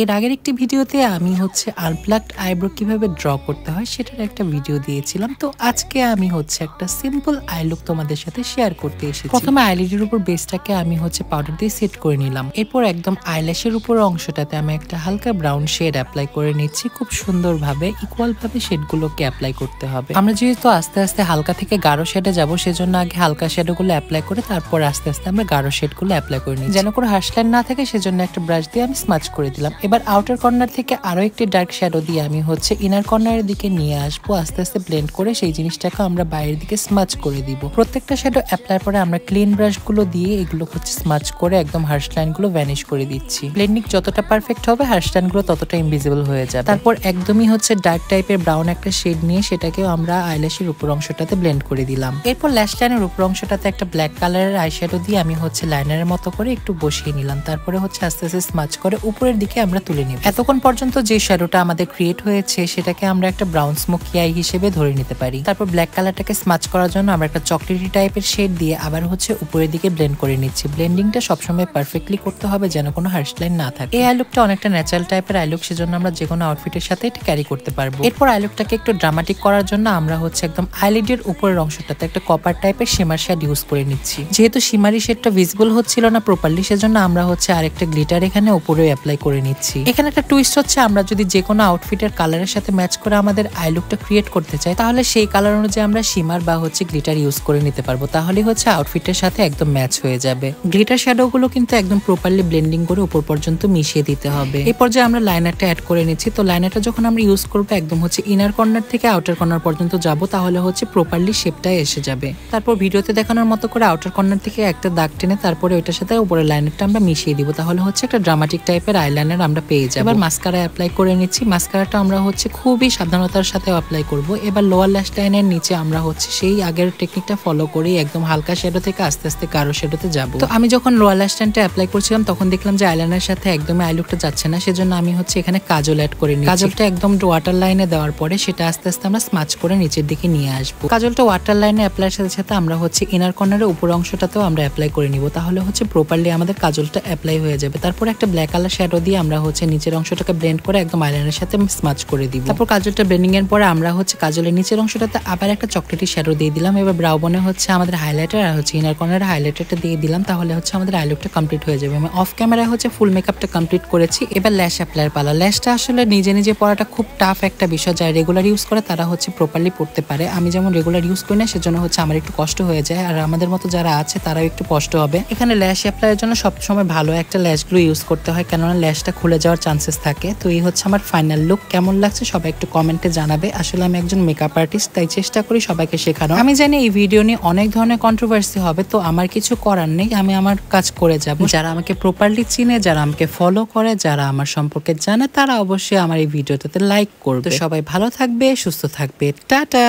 এর আগের একটি ভিডিওতে আমি হচ্ছে আনপ্লাগড আইব্রো কিভাবে ড্র করতে হয় সেটার একটা ভিডিও দিয়েছিলাম। তো আজকে আমি হচ্ছে একটা সিম্পল আই লুক তোমাদের সাথে শেয়ার করতে এসেছি। প্রথমে আইলিডের উপর বেসটাকে আমি হচ্ছে পাউডার দিয়ে সেট করে নিলাম। এরপর একদম আইল্যাশের উপর অংশটাতে আমি একটা হালকা ব্রাউন শেড অ্যাপ্লাই করে নিচ্ছি। খুব সুন্দরভাবে ইকুয়াল ভাবে শেডগুলোকে অ্যাপ্লাই করতে হবে। আমরা যেহেতু আস্তে আস্তে হালকা থেকে গাঢ় শেডে যাবো, সেজন্য আগে হালকা শেডগুলো অ্যাপ্লাই করে তারপর আস্তে আস্তে আমরা গাঢ় শেডগুলো অ্যাপ্লাই করে নিই। যেন কোনো হার্শলাইন না থাকে সেজন্য একটা ব্রাশ দিয়ে আমি স্মাচ করে দিলাম। এবার আউটার কর্নার থেকে আরো একটি ডার্ক শ্যাডো দিয়ে আমি হচ্ছে ইনার কর্নারের দিকে নিয়ে আসবো। আস্তে আস্তে ব্লেন্ড করে সেই জিনিসটাকে আমরা বাইরের দিকে স্মাচ করে দিব। প্রত্যেকটা শ্যাডো অ্যাপ্লাই পরে আমরা ক্লিন ব্রাশ গুলো দিয়ে এগুলো হচ্ছে স্মাচ করে একদম হার্শলাইন গুলো ভ্যানিশ করে দিচ্ছি। ব্লেন্ডিং যতটা পারফেক্ট হবে হার্শলাইন গুলো ততটা ইনভিজিবল হয়ে যাবে। তারপর একদমই হচ্ছে ডার্ক টাইপের ব্রাউন একটা শেড নিয়ে সেটাকেও আমরা আইল্যাশের উপর অংশটাতে ব্লেন্ড করে দিলাম। এরপর ল্যাশ লাইনের উপর অংশটাতে একটা ব্ল্যাক কালারের আই শ্যাডো দিয়ে আমি হচ্ছে লাইনারের মতো করে একটু বসিয়ে নিলাম। তারপরে হচ্ছে আস্তে আস্তে স্মাচ করে উপরের দিকে আমরা তুলে নিব। এতক্ষণ পর্যন্ত যে শ্যাডোটা আমাদের ক্রিয়েট হয়েছে সেটাকে আমরা একটা ব্রাউন স্মোকি আই হিসেবে ধরে নিতে পারি। তারপর ব্ল্যাক কালারটাকে স্মাচ করার জন্য আমরা একটা চকলেটি টাইপের শেড দিয়ে আবার হচ্ছে উপরের দিকে ব্লেন্ড করে নিচ্ছি। ব্লেন্ডিংটা সবসময় পারফেক্টলি করতে হবে যেন কোনো হার্শলাইন না থাকে। এই আই লুকটা অনেকটা ন্যাচারাল টাইপের আই লুক, সেজন্য আমরা যে কোনো আউটফিটের সাথে এটা ক্যারি করতে পারবো। এরপর আই লুকটাকে একটু ড্রামাটিক করার জন্য আমরা হচ্ছে একদম আইলিডের উপরের অংশটাতে একটা কপার টাইপের শিমার শেড ইউজ করে নিচ্ছি। যেহেতু শিমারি শেডটা ভিজিবল হচ্ছিল না প্রপারলি, সেজন্য আমরা হচ্ছে আরেকটা গ্লিটার এখানে উপরে অ্যাপ্লাই করে নিচ্ছি। এখানে একটা টুইস্ট হচ্ছে, আমরা যদি যে কোনো আউটফিটের কালারের সাথে ম্যাচ করে আমাদের আই লুকটা ক্রিয়েট করতে চাই তাহলে সেই কালার অনুযায়ী আমরা শিমার বা হচ্ছে গ্লিটার ইউজ করে নিতে পারবো। তাহলে হচ্ছে আউটফিটের সাথে একদম ম্যাচ হয়ে যাবে। গ্লিটার শ্যাডো গুলো কিন্তু একদম প্রপারলি ব্লেন্ডিং করে উপর পর্যন্ত মিশিয়ে দিতে হবে। এই পর্যায়ে আমরা লাইনারটা অ্যাড করে নিচ্ছি। তো লাইনারটা যখন আমরা ইউজ করবো একদম হচ্ছে ইনার কর্নার থেকে আউটার কর্নার পর্যন্ত যাব, তাহলে হচ্ছে প্রপারলি শেপটা এসে যাবে। তারপর ভিডিওতে দেখানোর মতো করে আউটার কর্নার থেকে একটা দাগ টেনে তারপরে ওইটার সাথে উপরের লাইনারটা আমরা মিশিয়ে দিব। তাহলে হচ্ছে একটা ড্রামাটিক টাইপের আইলাইনার আমরা পেয়ে যাবো। এবার মাস্কারা অ্যাপ্লাই করে নিচ্ছি। মাস্কারাটা আমরা হচ্ছে খুবই সাবধানতার সাথে অ্যাপ্লাই করব। এবার লোয়ার ল্যাশ লাইনের নিচে আমরা হচ্ছে সেই আগের টেকনিকটা ফলো করে একদম হালকা শ্যাডো থেকে আস্তে আস্তে গাঢ় শ্যাডোতে যাব। তো আমি যখন লোয়ার ল্যাশ লাইনটা অ্যাপ্লাই করছিলাম তখন দেখলাম যে আইলাইনারের সাথে একদমই আই লুকটা যাচ্ছে না, সেজন্য আমি হচ্ছে এখানে কাজল অ্যাড করে নিচ্ছি। কাজলটা একদম ওয়াটার লাইনে দেওয়ার পরে সেটা আস্তে আস্তে আমরা স্মাচ করে নিচের দিকে নিয়ে আসবো। কাজলটা ওয়াটার লাইনে অ্যাপ্লাইয়ের সাথে সাথে আমরা হচ্ছে ইনার কর্নারের উপর অংশটাতেও আমরা অ্যাপ্লাই করে নিব। তাহলে হচ্ছে প্রপারলি আমাদের কাজলটা অ্যাপ্লাই হয়ে যাবে। তারপর একটা ব্ল্যাক কালার শ্যাডো দিয়ে আমরা হচ্ছে নিচের অংশটাকে ব্লেন্ড করে একদম আইলাইনারের সাথে স্মাচ করে দিব। তারপর কাজলটা ব্লেন্ডিং এর পরে আমরা হচ্ছে কাজলের নিচের অংশটাতে আবার একটা চকলেটি শ্যাডো দিয়ে দিলাম। এবার ব্রাউ বনে হচ্ছে আমাদের হাইলাইটার আর হচ্ছে ইনার কর্নারের হাইলাইটারটা দিয়ে দিলাম। তাহলে হচ্ছে আমাদের আই লুকটা কমপ্লিট হয়ে যাবে। আমি অফ ক্যামেরায় হচ্ছে ফুল মেকআপটা কমপ্লিট করেছি। এবার ল্যাশ অ্যাপ্লাইয়ের পালা। ল্যাশটা আসলে নিজে নিজে পরাটা খুব টাফ একটা বিষয়। যারা রেগুলার ইউজ করে তারা হচ্ছে প্রপারলি পড়তে পারে। আমি যেমন রেগুলার ইউজ করি না, সেজন্য হচ্ছে আমার একটু কষ্ট হয়ে যায়, আর আমাদের মতো যারা আছে তারাও একটু কষ্ট হবে। এখানে ল্যাশ অ্যাপ্লাইয়ের জন্য সবসময় ভালো একটা ল্যাশ গ্লু ইউজ করতে হয়, কেননা ল্যাশটা খুলে যাওয়ার চান্সেস থাকে। তো এই হচ্ছে আমার ফাইনাল লুক। কেমন লাগছে সবাই একটু কমেন্টে জানাবে। আসলে আমি একজন মেকআপ আর্টিস্ট, তাই চেষ্টা করি সবাইকে শেখানো। আমি জানি এই ভিডিও নিয়ে অনেক ধরনের কন্ট্রোভার্সি হবে, তো আমার কিছু করার নেই, আমি আমার কাজ করে যাব। যারা আমাকে প্রপারলি চিনে, যারা আমাকে ফলো করে, যারা আমার সম্পর্কে জানে, তারা অবশ্যই আমার এই ভিডিওটাতে লাইক করবে। তো সবাই ভালো থাকবে, সুস্থ থাকবে। টাটা।